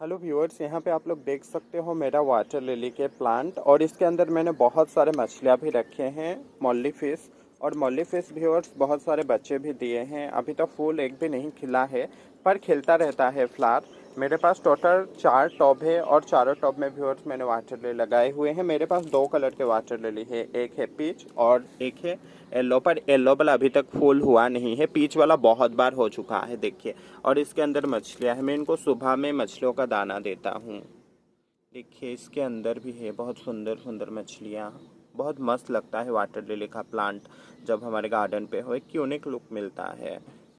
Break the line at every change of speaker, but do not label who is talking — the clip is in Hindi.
हेलो व्यूअर्स, यहाँ पे आप लोग देख सकते हो मेरा वाटर लिली के प्लांट, और इसके अंदर मैंने बहुत सारे मछलियाँ भी रखे हैं, मॉली फिश। और मॉली फिश व्यूअर्स बहुत सारे बच्चे भी दिए हैं। अभी तो फूल एक भी नहीं खिला है, पर खिलता रहता है फ्लावर। मेरे पास टोटल 4 टब है और चारों टब में व्यूअर्स मैंने वाटर लिली लगाए हुए हैं। मेरे पास 2 कलर के वाटर लिली है, एक है पीच और एक है येलो। पर येलो वाला अभी तक फूल हुआ नहीं है, पीच वाला बहुत बार हो चुका है देखिए। और इसके अंदर मछलियां हैं, मैं इनको सुबह में मछलियों का दाना देता हूँ। देखिए इसके अंदर भी है बहुत सुंदर सुंदर मछलियाँ। बहुत मस्त लगता है वाटर लिली का प्लांट जब हमारे गार्डन पे हो, एक यूनिक लुक मिलता है।